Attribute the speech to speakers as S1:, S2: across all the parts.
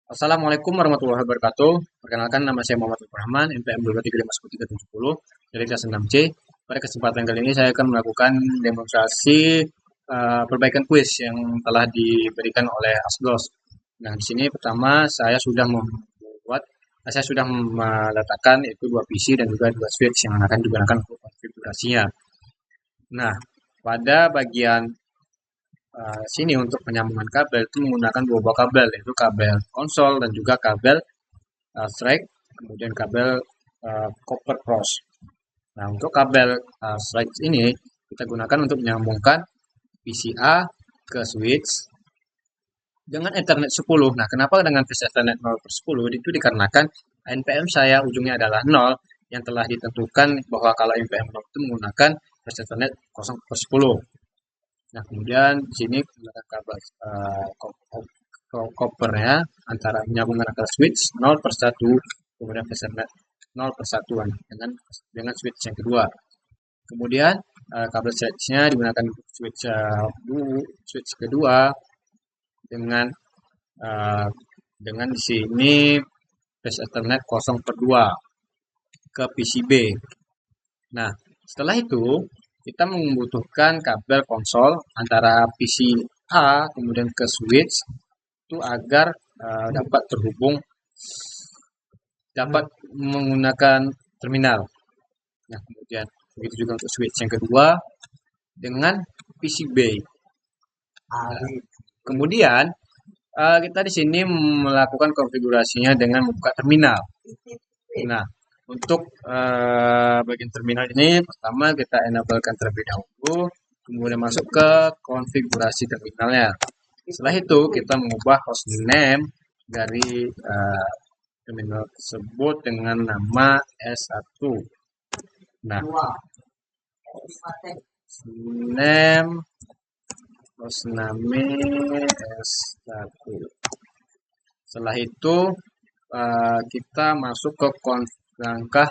S1: Assalamualaikum warahmatullahi wabarakatuh. Perkenalkan nama saya Muhammad Rahman, NPM 2351370 dari kelas 6C. Pada kesempatan kali ini saya akan melakukan demonstrasi perbaikan kuis yang telah diberikan oleh Asdos. Nah, di sini pertama saya sudah meletakkan itu dua PC dan juga dua switch yang akan digunakan untuk konfigurasinya. Nah, pada bagian sini untuk penyambungan kabel itu menggunakan dua buah kabel, yaitu kabel konsol dan juga kabel strike, kemudian kabel copper cross. Nah, untuk kabel strike ini kita gunakan untuk menyambungkan PCA ke switch dengan Ethernet 10. Nah, kenapa dengan flash Ethernet 0/10? Itu dikarenakan NPM saya ujungnya adalah 0 yang telah ditentukan bahwa kalau NPM 0 itu menggunakan flash Ethernet 0/10. Nah, kemudian di sini menggunakan kabel coppernya antara menyambungkan antara switch 0/1 kemudian Ethernet 0/1 dengan switch yang kedua. Kemudian kabel switch-nya digunakan switch kedua dengan uh, di sini flash Ethernet 0/2 ke PCB. Nah, setelah itu kita membutuhkan kabel konsol antara PC A kemudian ke switch itu agar dapat menggunakan terminal. Nah, kemudian begitu juga untuk switch yang kedua dengan PCB. Kemudian kita di sini melakukan konfigurasinya dengan membuka terminal. Nah, untuk bagian terminal ini pertama kita enablekan terlebih dahulu, kemudian masuk ke konfigurasi terminalnya. Setelah itu kita mengubah hostname dari terminal tersebut dengan nama S1. Nah, name hostname S1. Setelah itu kita masuk ke langkah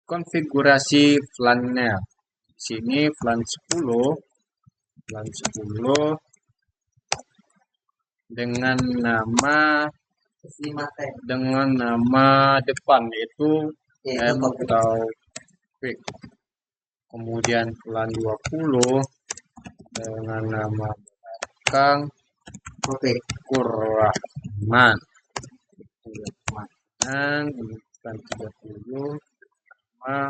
S1: konfigurasi VLAN-nya. Di sini VLAN 10 dengan nama depan yaitu M Taufik. Kemudian VLAN 20 dengan nama belakang Rahman. Dan VLAN 30 nama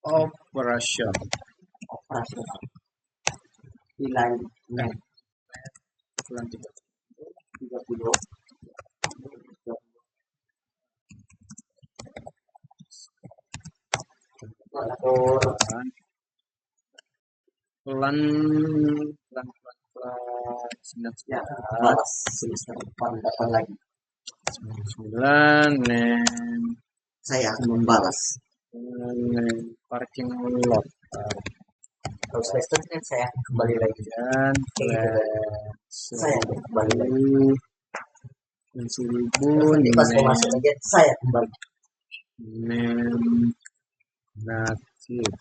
S1: operation. VLAN 30 pelan 9
S2: saya akan membalas
S1: parking lot.
S2: Kalau selanjutnya saya akan kembali lagi
S1: dan
S2: saya akan kembali lagi
S1: 1000
S2: nanti pas mau masuk lagi saya kembali
S1: native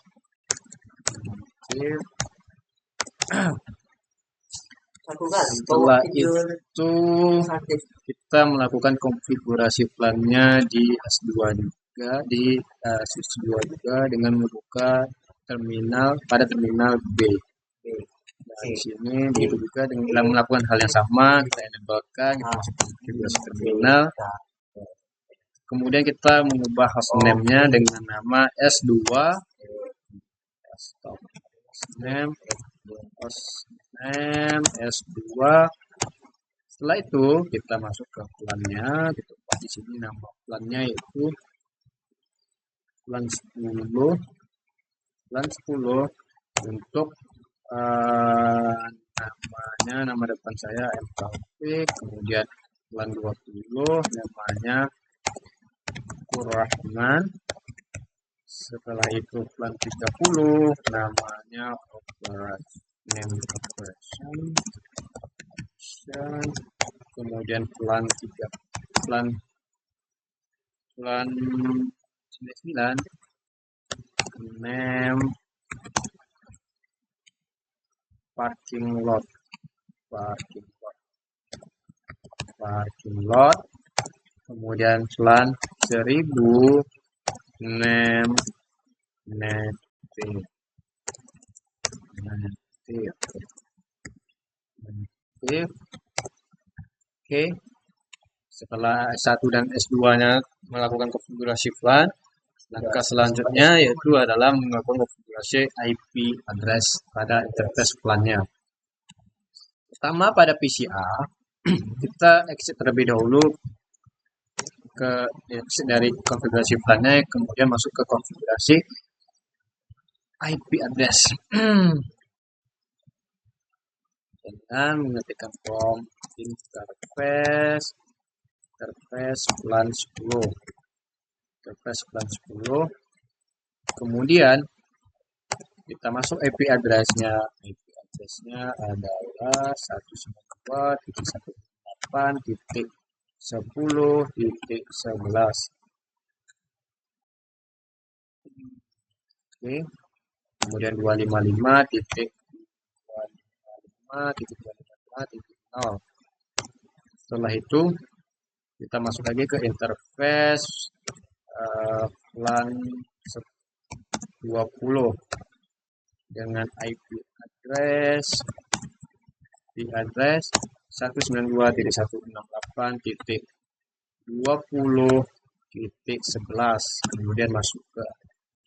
S1: setelah itu kita melakukan konfigurasi plan-nya di S2 juga di switch 2 juga dengan membuka terminal pada terminal B. Nah, di sini begitu juga dengan melakukan hal yang sama kita enablekan kita masuk konfigurasi terminal. Kemudian kita mengubah hostname-nya dengan nama S2 hostname S2. Setelah itu kita masuk ke plan-nya, kita buat di sini nama plan-nya yaitu plan 10 untuk nama depan saya M Taufik, kemudian plan 20 namanya Rahman. Setelah itu plan 30 namanya operation. Kemudian plan 99 name parking lot, kemudian plan 1000 name native. Oke, setelah S1 dan S2-nya melakukan konfigurasi plan, langkah selanjutnya yaitu adalah melakukan konfigurasi IP address pada interface plan-nya. Pertama pada PCA, kita exit terlebih dahulu ke exit dari konfigurasi plan-nya, kemudian masuk ke konfigurasi IP address. Dengan mengetikkan form interface plan 10. Kemudian kita masuk IP address-nya. IP address-nya adalah 198.10.11. Oke. Kemudian 255.255.255.0. Setelah itu kita masuk lagi ke interface plan 20 dengan IP address 192.168.20.11. kemudian masuk ke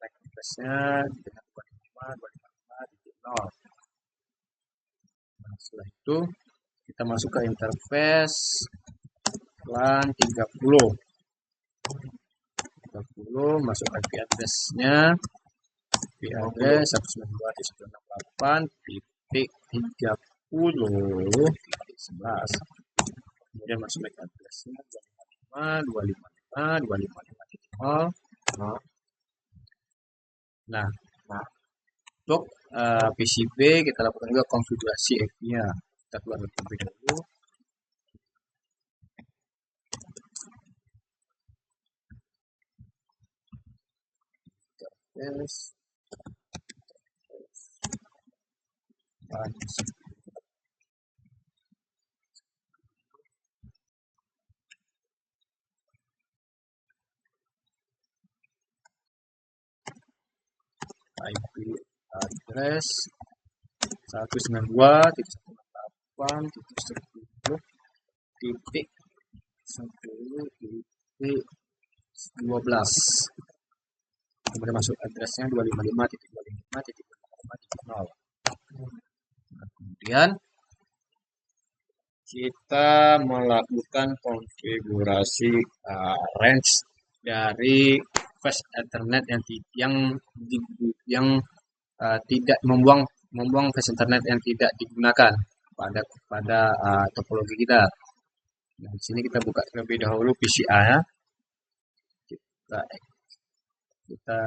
S1: MAC address-nya dengan 255.255.0. Nah, setelah itu kita masuk ke interface plan 30 masuk IP address-nya IP address 192.168.30.11. kemudian masuk MAC address-nya 255.255.255.0. Nah, untuk PCB kita lakukan juga konfigurasi IP-nya. Kita keluar terlebih dahulu. Yes. IP address 192.168.10.10.12. kemudian masuk addressnya 255.255.255.0. Nah, kemudian kita melakukan konfigurasi range dari fast Ethernet yang tidak membuang fast Ethernet yang tidak digunakan pada topologi kita. Nah, di sini kita buka terlebih dahulu PCA ya. Kita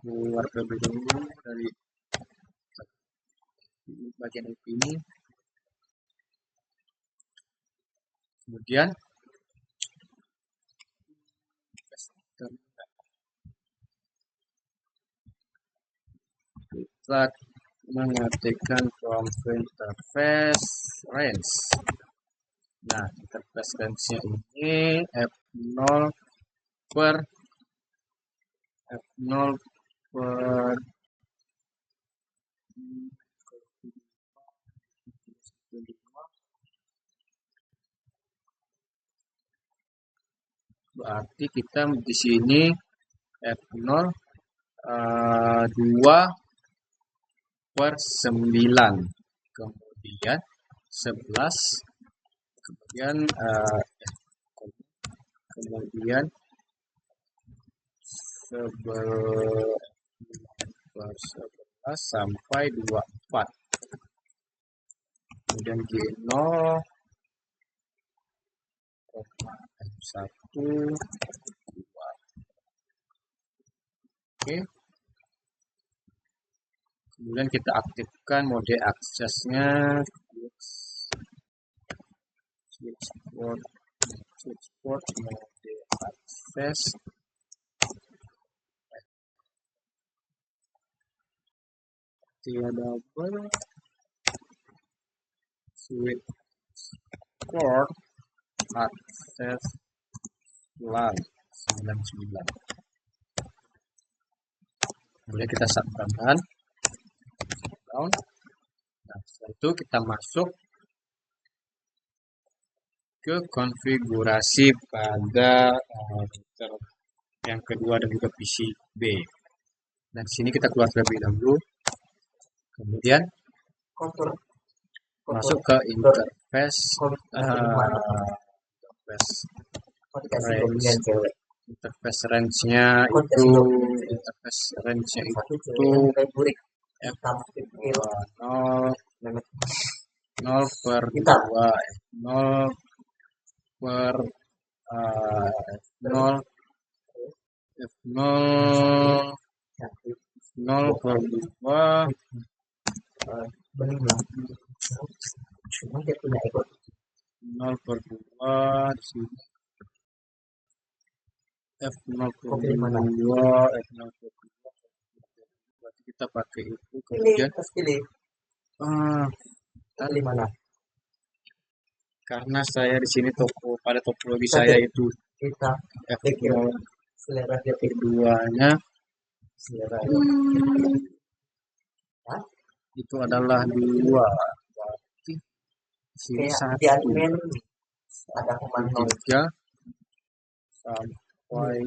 S1: keluar terlebih dahulu dari bagian IP ini. Kemudian kita mengetikkan from interface range. Nah, interface range-nya ini F0 per berarti kita di sini F0 2/9, kemudian 11, kemudian 11/11 sampai 24. Kemudian G0 F1 2. Oke. Kemudian kita aktifkan mode aksesnya switchport mode akses. double switch port access LAN 99. Kemudian kita subscribe down. Nah, setelah itu kita masuk ke konfigurasi pada router yang kedua dan juga PC B. Dan di sini kita keluar terlebih dahulu. Kemudian masuk ke interface range-nya itu F0 per 2 0 per 2 0 per 2 di sini F0 per 2 berarti kita pakai itu. Kemudian karena saya di sini pada topologi saya itu F0 keduanya itu adalah 2, berarti sini 1
S2: ada
S1: 3 sampai 11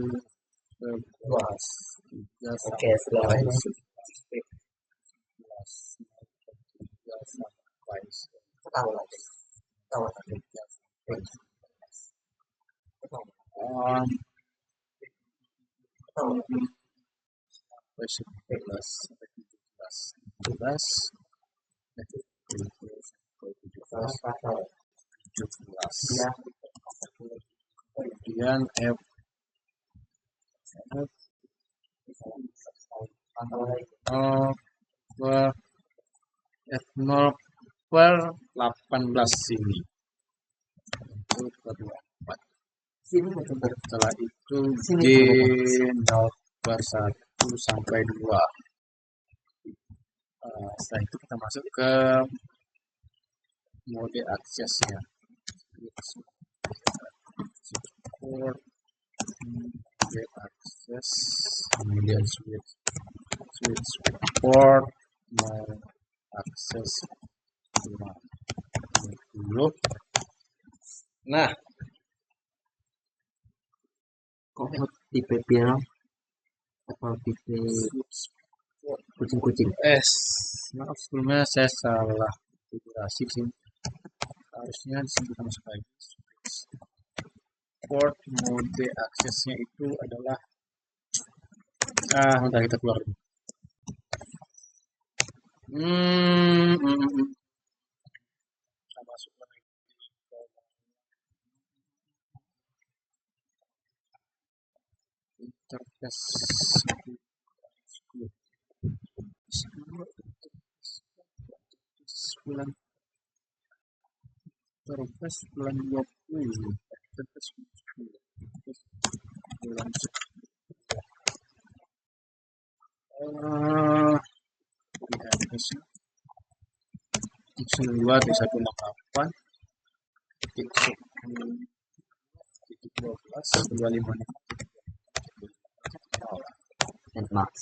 S2: Oke, setelah ini
S1: kemudian F0 per 18 sini itu per 24. Setelah itu G0 per 1 sampai 2. Setelah itu kita masuk ke mode aksesnya. Support mode akses, kemudian switch port mau akses dulu. Nah,
S2: tipe piano atau tipe kucing-kucing.
S1: Maaf sebelumnya saya salah konfigurasi sini. Harusnya disini kita masuk lagi. Port mode aksesnya itu adalah bentar kita keluar dulu. Kita masuk lagi ke interface interface bulan 20 interface bulan 2 di 168 12 255.
S2: Max.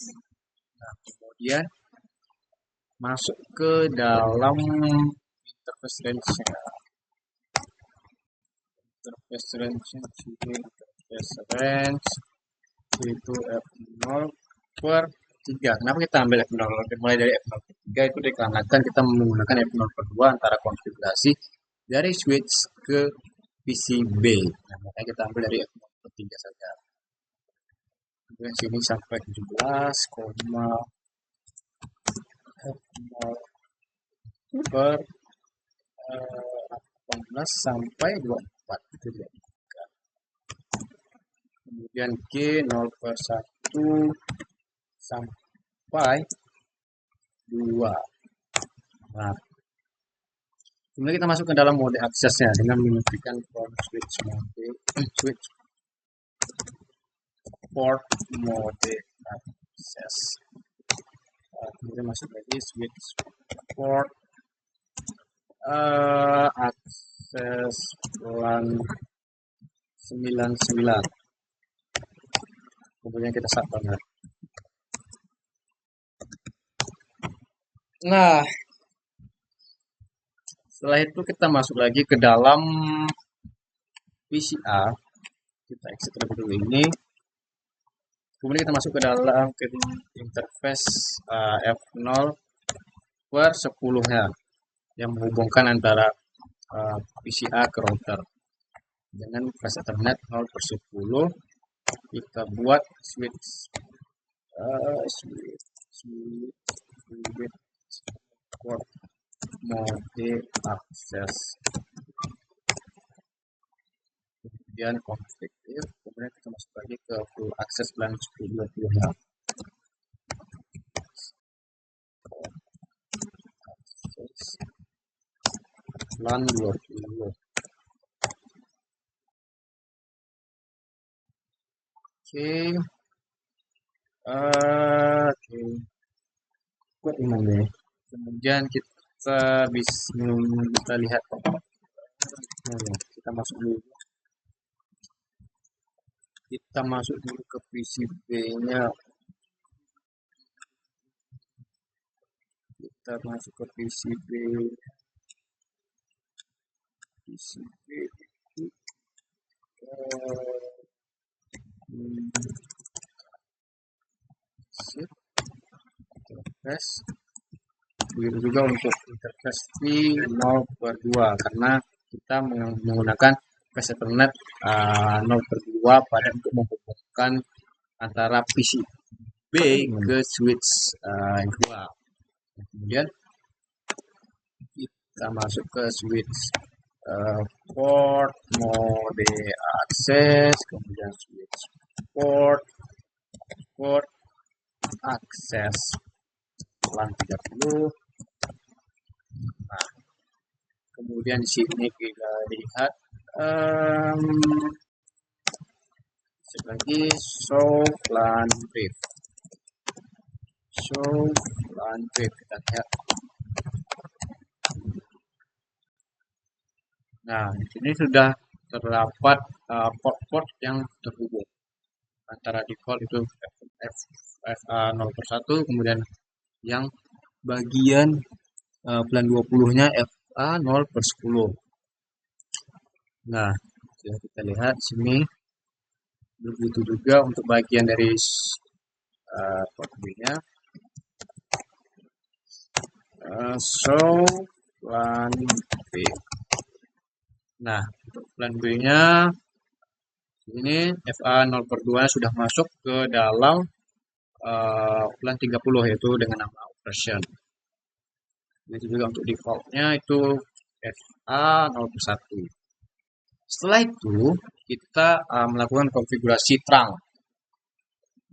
S1: Nah, kemudian masuk ke dalam interface range-nya. Interface range itu F0 per 3. Kenapa kita ambil F0? Mulai dari F0 per 3 itu dikarenakan kita menggunakan F0 per 2 antara konfigurasi dari switch ke PCB. Nah, makanya kita ambil dari F0 per 3 saja. Kemudian sini sampai 17, F0 per 18 sampai 24 itu dia. Kemudian G0 per 1 sampai 2. Nah, kemudian kita masuk ke dalam mode aksesnya dengan mengetikkan switch port mode akses. kemudian masuk lagi switch port akses LAN 99, kemudian kita start banget. Nah, setelah itu kita masuk lagi ke dalam PCA, kita exit terlebih dulu ini, kemudian kita masuk ke dalam interface F0 per 10-nya yang menghubungkan antara PCA ke router dengan flash Ethernet 0 per 10. Kita buat switch port mode akses, kemudian config if, kemudian kita masuk lagi ke full access LAN 1020 nya. LAN 20. Oke. Buat ini. Kemudian kita bisa lihat. Kita masuk dulu. Kita masuk dulu ke PCB-nya. Kita masuk ke PCB itu interface, begitu juga untuk interface di 0 per 2 karena kita menggunakan flash Ethernet 0 per 2 pada untuk menghubungkan antara PCB ke switch yang kedua. Kemudian kita masuk ke switch port mode akses, kemudian switch port akses LAN 30. Nah, kemudian di sini kita lihat lagi show LAN brief. Kita lihat. Nah, di sini sudah terdapat port-port yang terhubung antara default itu FA 0 per 1, kemudian yang bagian plan 20-nya FA 0 per 10. Nah, sudah kita lihat sini. Begitu juga untuk bagian dari port B-nya. Show plan B. Nah, untuk plan B-nya ini FA 0 per 2 sudah masuk ke dalam plan 30 yaitu dengan nama operation. Itu juga untuk defaultnya itu FA 0 per 1. Setelah itu kita melakukan konfigurasi trunk.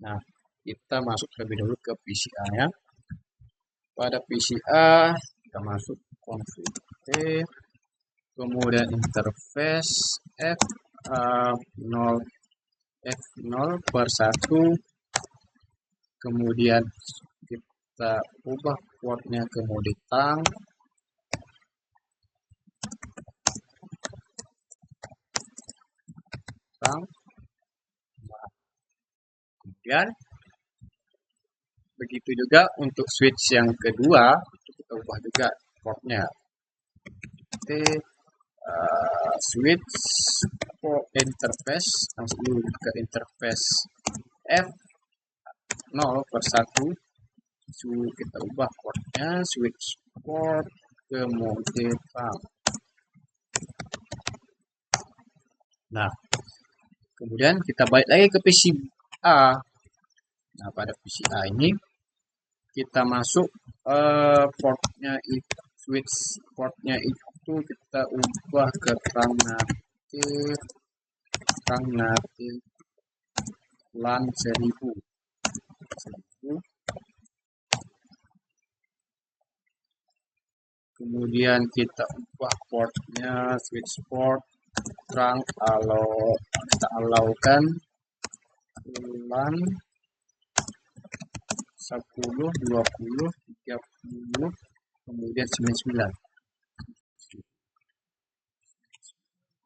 S1: Nah, kita masuk terlebih dahulu ke PCA-nya. Pada PCA kita masuk config, kemudian interface F0 per 1, kemudian kita ubah portnya ke mode trunk. Kemudian begitu juga untuk switch yang kedua, kita ubah juga portnya. Switch port interface, langsung dulu ke interface F0 per 1. Kita ubah portnya switch port ke mode trunk. Nah, kemudian kita balik lagi ke PCA. Nah, pada PCA ini kita masuk portnya itu, switch portnya itu kita ubah ke trunk native LAN 1000. Kemudian kita ubah portnya switch port trunk kita alaukan LAN 10, 20, 30, kemudian 99.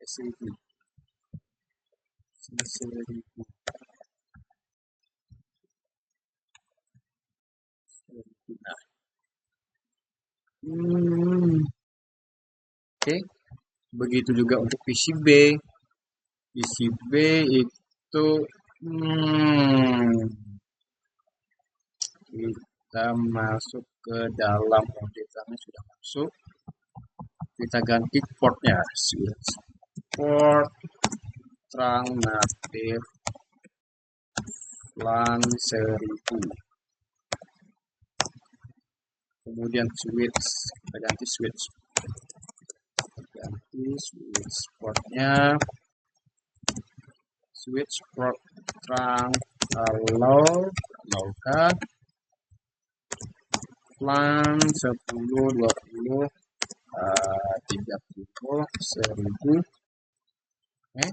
S1: 1000. 1000. Nah, oke. Begitu juga untuk PCB. PCB itu kita masuk ke dalam kami sudah masuk. Kita ganti portnya, switch port terang natif LAN 1000. Kemudian switch, kita ganti switch portnya, switch port terang lowkan LAN 10, 20, 30, 1000. Oke.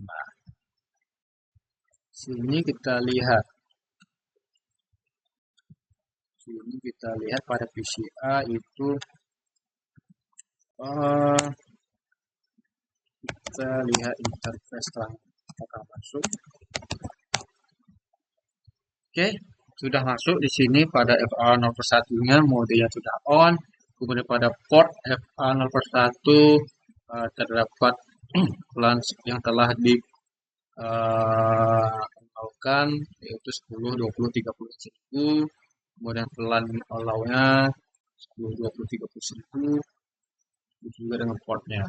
S1: Nah, sini kita lihat pada PCA itu kita lihat interface terang apakah masuk. Oke, sudah masuk di sini pada FA0/1-nya, modenya sudah on. Kemudian pada port FA0/1 terdapat LAN yang telah di nolkan, yaitu 10, 20, 30, 1000. Kemudian LAN allow-nya 10, 20, 30, 1000. Juga dengan portnya.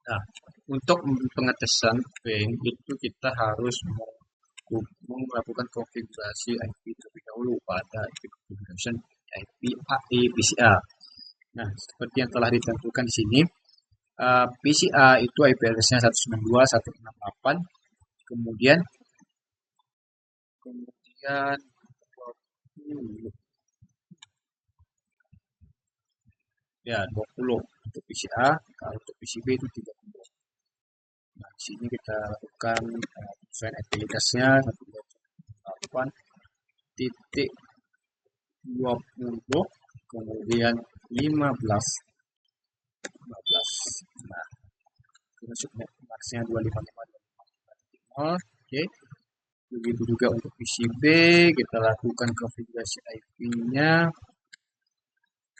S1: Nah, untuk pengetesan ping itu kita harus melakukan konfigurasi IP terlebih dahulu pada IP configuration IP AE PCA. Nah, seperti yang telah ditentukan di sini, PCA itu IP address-nya 192.168, kemudian 20 ya 20 untuk PCA, kalau untuk PCB itu 30. Nah, di sini kita lakukan desain IP address-nya 128.20, kemudian 15. Nah, masuk max-nya 255.0. Oke. Begitu juga untuk PCB, kita lakukan konfigurasi IP-nya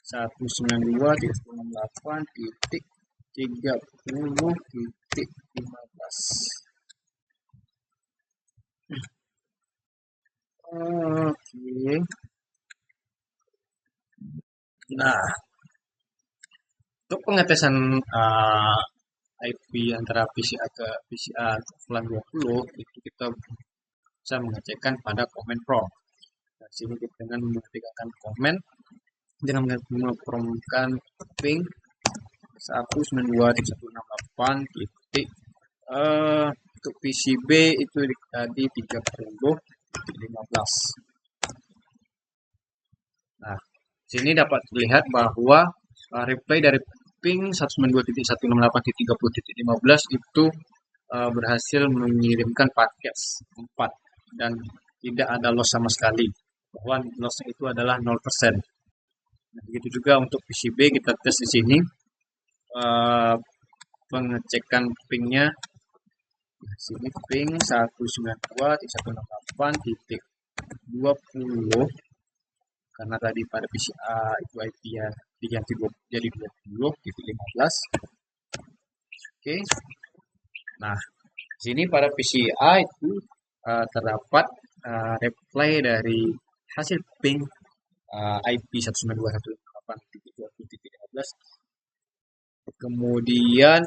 S1: 192.168.30.15. Oke. Nah, untuk pengetesan IP antara PCA ke PCA LAN 20 itu kita bisa mengecekkan pada comment prompt. Nah, sini kita dengan mengetikkan comment dengan mempromkan ping 192.168 titik untuk PCB itu tadi 30.15. Nah, sini dapat terlihat bahwa reply dari ping 192.168.30.15 itu berhasil mengirimkan paket 4 dan tidak ada loss sama sekali, bahwa loss itu adalah 0%. Nah, begitu juga untuk PCB kita tes di sini pengecekan pingnya. Nah, sini ping 192.168.20 karena tadi pada PCA itu IP ya diganti jadi 20.15. Oke. Nah, sini pada PCA itu terdapat reply dari hasil ping IP 192.168.20.15. Kemudian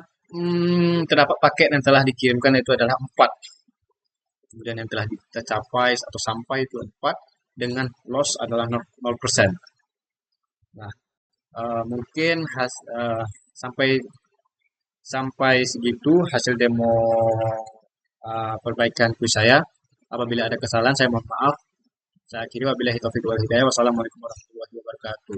S1: terdapat paket yang telah dikirimkan itu adalah 4. Kemudian yang telah kita capai atau sampai itu 4 dengan loss adalah 0%. Nah, mungkin sampai segitu hasil demo perbaikan kuis saya. Apabila ada kesalahan saya mohon maaf. Saya akhiri wabillahi taufiq wal hidayah. Wassalamualaikum warahmatullahi wabarakatuh.